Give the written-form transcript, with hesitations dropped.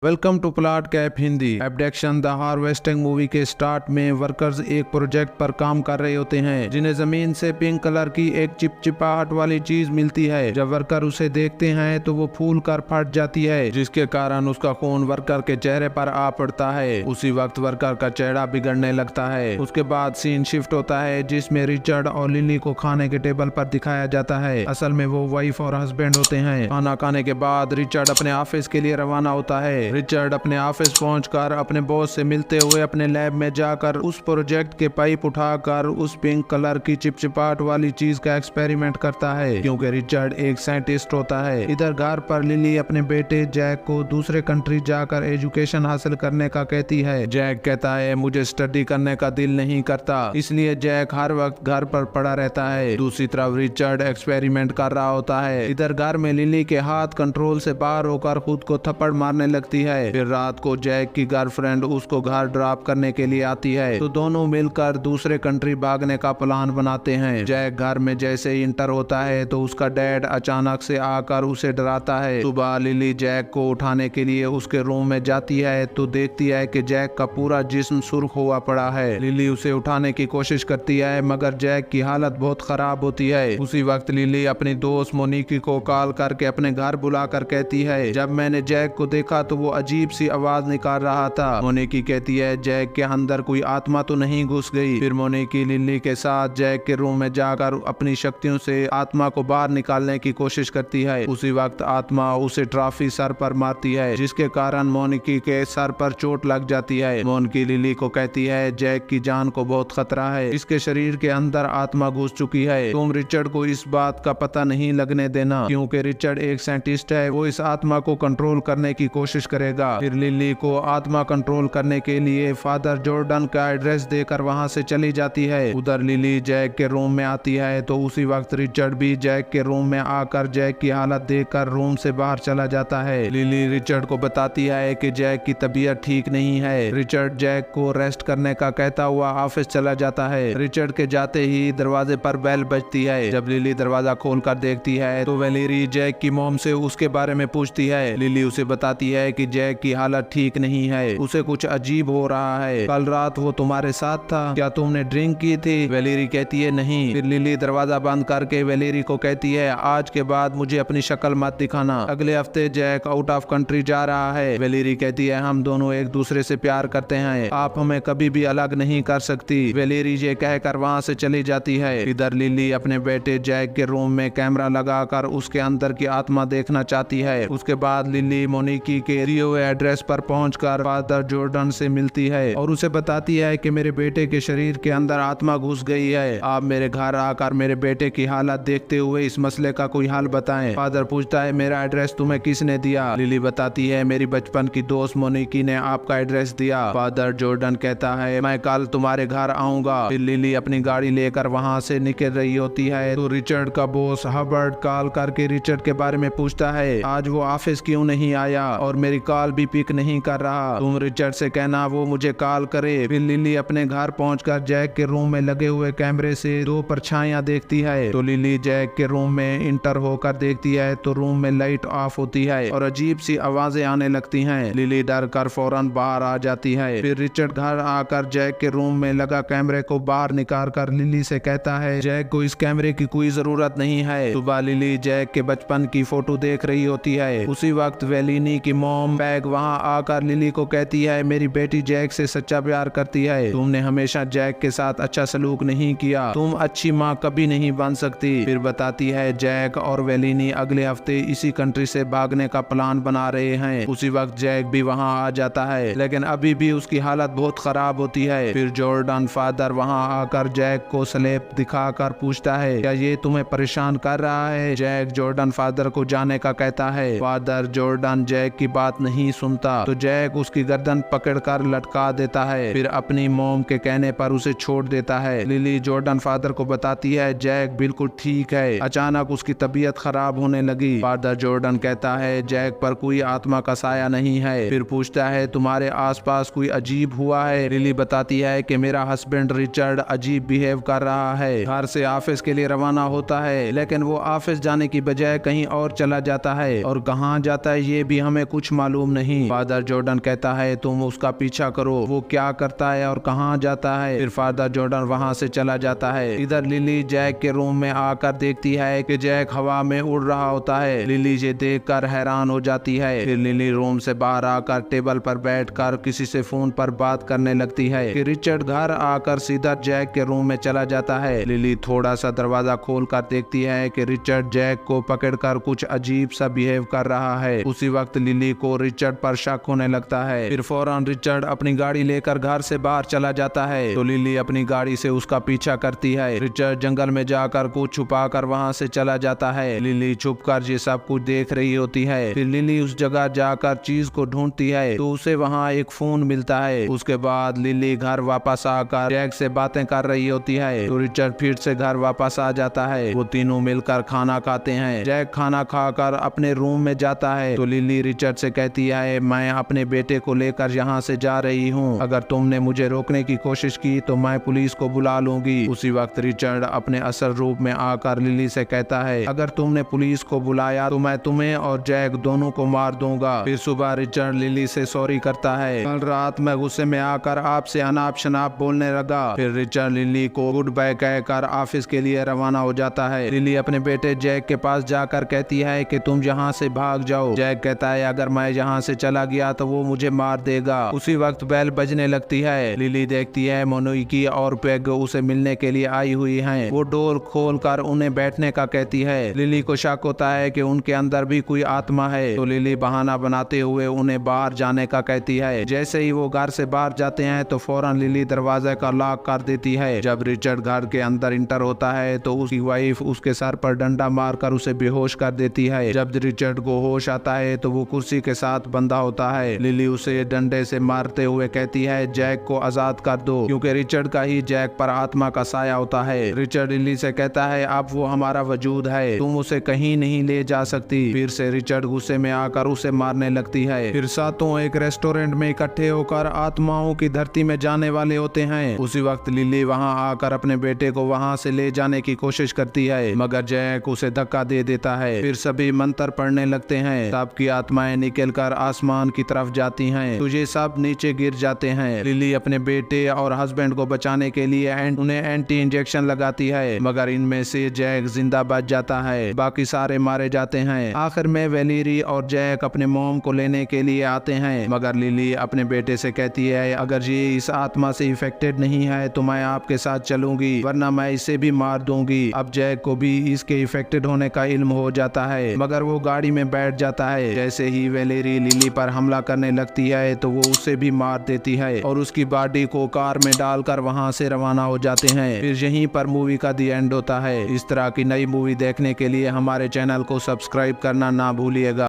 Welcome to plot cap Hindi. Abduction the harvesting movie के start में workers एक project पर काम कर रहे होते हैं जिन्हें जमीन से पिंक कलर की एक चिपचिपाहट वाली चीज मिलती है। जब वर्कर उसे देखते हैं तो वो फूल कर फट जाती है, जिसके कारण उसका खून वर्कर के चेहरे पर आ पड़ता है। उसी वक्त वर्कर का चेहरा बिगड़ने लगता है। उसके बाद सीन शिफ्ट होता है जिसमें रिचर्ड और लिली को खाने के टेबल पर दिखाया जाता है। असल में वो वाइफ और हस्बैंड होते हैं। खाना खाने के बाद रिचर्ड अपने ऑफिस के लिए रवाना होता है। रिचर्ड अपने ऑफिस पहुंचकर अपने बॉस से मिलते हुए अपने लैब में जाकर उस प्रोजेक्ट के पाइप उठाकर उस पिंक कलर की चिपचिपाहट वाली चीज का एक्सपेरिमेंट करता है, क्योंकि रिचर्ड एक साइंटिस्ट होता है। इधर घर पर लिली अपने बेटे जैक को दूसरे कंट्री जाकर एजुकेशन हासिल करने का कहती है। जैक कहता है मुझे स्टडी करने का दिल नहीं करता, इसलिए जैक हर वक्त घर पर पड़ा रहता है। दूसरी तरफ रिचर्ड एक्सपेरिमेंट कर रहा होता है। इधर घर में लिली के हाथ कंट्रोल से बाहर होकर खुद को थप्पड़ मारने लगती है। फिर रात को जैक की गर्लफ्रेंड उसको घर ड्रॉप करने के लिए आती है, तो दोनों मिलकर दूसरे कंट्री भागने का प्लान बनाते हैं। जैक घर में जैसे ही इंटर होता है तो उसका डैड अचानक से आकर उसे डराता है। सुबह लिली जैक को उठाने के लिए उसके रूम में जाती है तो देखती है कि जैक का पूरा जिस्म सुर्ख हुआ पड़ा है। लिली उसे उठाने की कोशिश करती है मगर जैक की हालत बहुत खराब होती है। उसी वक्त लिली अपनी दोस्त मोनिकी को कॉल करके अपने घर बुलाकर कहती है जब मैंने जैक को देखा तो वो अजीब सी आवाज निकाल रहा था। मोनिकी कहती है जैक के अंदर कोई आत्मा तो नहीं घुस गई। फिर मोनिकी लिली के साथ जैक के रूम में जाकर अपनी शक्तियों से आत्मा को बाहर निकालने की कोशिश करती है। उसी वक्त आत्मा उसे ट्रॉफी सर पर मारती है, जिसके कारण मोनिकी के सर पर चोट लग जाती है। मोनिकी लिली को कहती है जैक की जान को बहुत खतरा है, इसके शरीर के अंदर आत्मा घुस चुकी है। तुम रिचर्ड को इस बात का पता नहीं लगने देना, क्योंकि रिचर्ड एक साइंटिस्ट है, वो इस आत्मा को कंट्रोल करने की कोशिश करेगा। फिर लिली को आत्मा कंट्रोल करने के लिए फादर जॉर्डन का एड्रेस देकर वहां से चली जाती है। उधर लिली जैक के रूम में आती है तो उसी वक्त रिचर्ड भी जैक के रूम में आकर जैक की हालत देखकर रूम से बाहर चला जाता है। लिली रिचर्ड को बताती है कि जैक की तबीयत ठीक नहीं है। रिचर्ड जैक को रेस्ट करने का कहता हुआ ऑफिस चला जाता है। रिचर्ड के जाते ही दरवाजे पर बेल बजती है। जब लिली दरवाजा खोलकर देखती है तो वेलेरी जैक की मॉम से उसके बारे में पूछती है। लिली उसे बताती है कि जैक की हालत ठीक नहीं है, उसे कुछ अजीब हो रहा है। कल रात वो तुम्हारे साथ था, क्या तुमने ड्रिंक की थी? वेलेरी कहती है नहीं। फिर लिली दरवाजा बंद करके वेलेरी को कहती है आज के बाद मुझे अपनी शक्ल मत दिखाना, अगले हफ्ते जैक आउट ऑफ कंट्री जा रहा है। वेलेरी कहती है हम दोनों एक दूसरे से प्यार करते हैं, आप हमें कभी भी अलग नहीं कर सकती। वेलेरी ये कहकर वहाँ से चली जाती है। इधर लिली अपने बेटे जैक के रूम में कैमरा लगाकर उसके अंदर की आत्मा देखना चाहती है। उसके बाद लिली मोनिकी के दिए हुए एड्रेस पर पहुंचकर फादर जॉर्डन से मिलती है और उसे बताती है कि मेरे बेटे के शरीर के अंदर आत्मा घुस गई है। आप मेरे घर आकर मेरे बेटे की हालत देखते हुए इस मसले का कोई हल बताएं। फादर पूछता है मेरा एड्रेस तुम्हें किसने दिया? लिली बताती है मेरी बचपन की दोस्त मोनिकी ने आपका एड्रेस दिया। फादर जॉर्डन कहता है मैं कल तुम्हारे घर आऊंगा। फिर लिली अपनी गाड़ी लेकर वहाँ से निकल रही होती है तो रिचर्ड का बॉस हबर्ट कॉल करके रिचर्ड के बारे में पूछता है आज वो ऑफिस क्यों नहीं आया और मेरी कॉल भी पिक नहीं कर रहा, तुम रिचर्ड से कहना वो मुझे कॉल करे। फिर लिली अपने घर पहुंचकर जैक के रूम में लगे हुए कैमरे से दो परछाइयां देखती है। तो लिली जैक के रूम में इंटर होकर देखती है तो रूम में लाइट ऑफ होती है और अजीब सी आवाजें आने लगती हैं। लिली डर कर फौरन बाहर आ जाती है। फिर रिचर्ड घर आकर जैक के रूम में लगा कैमरे को बाहर निकाल कर लिली से कहता है जैक को इस कैमरे की कोई जरूरत नहीं है। सुबह लिली जैक के बचपन की फोटो देख रही होती है। उसी वक्त वेलिनी की मॉम बैग वहाँ आकर लिली को कहती है मेरी बेटी जैक से सच्चा प्यार करती है, तुमने हमेशा जैक के साथ अच्छा सलूक नहीं किया, तुम अच्छी माँ कभी नहीं बन सकती। फिर बताती है जैक और वेलिनी अगले हफ्ते इसी कंट्री से भागने का प्लान बना रहे हैं। उसी वक्त जैक भी वहाँ आ जाता है, लेकिन अभी भी उसकी हालत बहुत खराब होती है। फिर जॉर्डन फादर वहाँ आकर जैक को स्लेप दिखाकर पूछता है क्या ये तुम्हें परेशान कर रहा है? जैक जॉर्डन फादर को जाने का कहता है। फादर जॉर्डन जैक की बात नहीं सुनता तो जैक उसकी गर्दन पकड़कर लटका देता है। फिर अपनी मॉम के कहने पर उसे छोड़ देता है। लिली जॉर्डन फादर को बताती है जैक बिल्कुल ठीक है, अचानक उसकी तबीयत खराब होने लगी। फादर जॉर्डन कहता है जैक पर कोई आत्मा का साया नहीं है। फिर पूछता है तुम्हारे आसपास कोई अजीब हुआ है? लिली बताती है कि मेरा हस्बैंड रिचर्ड अजीब बिहेव कर रहा है, घर से ऑफिस के लिए रवाना होता है लेकिन वो ऑफिस जाने की बजाय कहीं और चला जाता है और कहाँ जाता है ये भी हमें कुछ मालूम मालूम नहीं। फादर जॉर्डन कहता है तुम उसका पीछा करो, वो क्या करता है और कहाँ जाता है। फिर फादर जॉर्डन वहाँ से चला जाता है। इधर लिली जैक के रूम में आकर देखती है कि जैक हवा में उड़ रहा होता है। लिली ये देखकर हैरान हो जाती है। फिर लिली रूम से बाहर आकर टेबल पर बैठकर किसी से फोन पर बात करने लगती है कि रिचर्ड घर आकर सीधा जैक के रूम में चला जाता है। लिली थोड़ा सा दरवाजा खोलकर देखती है कि रिचर्ड जैक को पकड़कर कुछ अजीब सा बिहेव कर रहा है। उसी वक्त लिली को रिचर्ड पर शक होने लगता है। फिर फौरन रिचर्ड अपनी गाड़ी लेकर घर से बाहर चला जाता है तो लिली अपनी गाड़ी से उसका पीछा करती है। रिचर्ड जंगल में जाकर कुछ छुपाकर वहां से चला जाता है। लिली छुपकर ये सब कुछ देख रही होती है। फिर लिली उस जगह जाकर चीज को ढूंढती है तो उसे वहां एक फोन मिलता है। उसके बाद लिली घर वापस आकर जैक से बातें कर रही होती है तो रिचर्ड फिर से घर वापस आ जाता है। वो तीनों मिलकर खाना खाते हैं। जैक खाना खाकर अपने रूम में जाता है तो लिली रिचर्ड से कहती है मैं अपने बेटे को लेकर यहाँ से जा रही हूँ, अगर तुमने मुझे रोकने की कोशिश की तो मैं पुलिस को बुला लूंगी। उसी वक्त रिचर्ड अपने असल रूप में आकर लिली से कहता है अगर तुमने पुलिस को बुलाया तो मैं तुम्हें और जैक दोनों को मार दूंगा। फिर सुबह रिचर्ड लिली से सॉरी करता है, कल रात मैं गुस्से में आकर आपसे अनाप शनाप बोलने लगा। फिर रिचर्ड लिली को गुड बाय कहकर ऑफिस के लिए रवाना हो जाता है। लिली अपने बेटे जैक के पास जाकर कहती है कि तुम यहाँ से भाग जाओ। जैक कहता है अगर मैं यहाँ से चला गया तो वो मुझे मार देगा। उसी वक्त बेल बजने लगती है। लिली देखती है मोनिकी और पेग उसे मिलने के लिए आई हुई हैं। वो डोर खोलकर उन्हें बैठने का कहती है। लिली को शक होता है कि उनके अंदर भी कोई आत्मा है तो लिली बहाना बनाते हुए उन्हें बाहर जाने का कहती है। जैसे ही वो घर से बाहर जाते हैं तो फौरन लिली दरवाजे का लॉक कर देती है। जब रिचर्ड घर के अंदर इंटर होता है तो उसकी वाइफ उसके सर पर डंडा मारकर उसे बेहोश कर देती है। जब रिचर्ड को होश आता है तो वो कुर्सी के साथ बंधा होता है। लिली उसे डंडे से मारते हुए कहती है जैक को आजाद कर दो, क्योंकि रिचर्ड का ही जैक पर आत्मा का साया होता है। रिचर्ड लिली से कहता है अब वो हमारा वजूद है, तुम उसे कहीं नहीं ले जा सकती। फिर से रिचर्ड गुस्से में आकर उसे मारने लगती है। फिर सातों एक रेस्टोरेंट में इकट्ठे होकर आत्माओं की धरती में जाने वाले होते हैं। उसी वक्त लिली वहां आकर अपने बेटे को वहां से ले जाने की कोशिश करती है मगर जैक उसे धक्का दे देता है। फिर सभी मंत्र पढ़ने लगते हैं। सबकी आत्माएं निकलकर आसमान की तरफ जाती हैं तो ये सब नीचे गिर जाते हैं। लिली अपने बेटे और हस्बैंड को बचाने के लिए उन्हें एंटी इंजेक्शन लगाती है मगर इनमें से जैक जिंदा बच जाता है, बाकी सारे मारे जाते हैं। आखिर में वेलेरी और जैक अपने मोम को लेने के लिए आते हैं मगर लिली अपने बेटे से कहती है अगर ये इस आत्मा से इफेक्टेड नहीं है तो मैं आपके साथ चलूंगी, वरना मैं इसे भी मार दूंगी। अब जैक को भी इसके इफेक्टेड होने का इल्म हो जाता है मगर वो गाड़ी में बैठ जाता है। जैसे ही वेलेरी लिली पर हमला करने लगती है तो वो उसे भी मार देती है और उसकी बॉडी को कार में डालकर वहां से रवाना हो जाते हैं। फिर यहीं पर मूवी का दी एंड होता है। इस तरह की नई मूवी देखने के लिए हमारे चैनल को सब्सक्राइब करना ना भूलिएगा।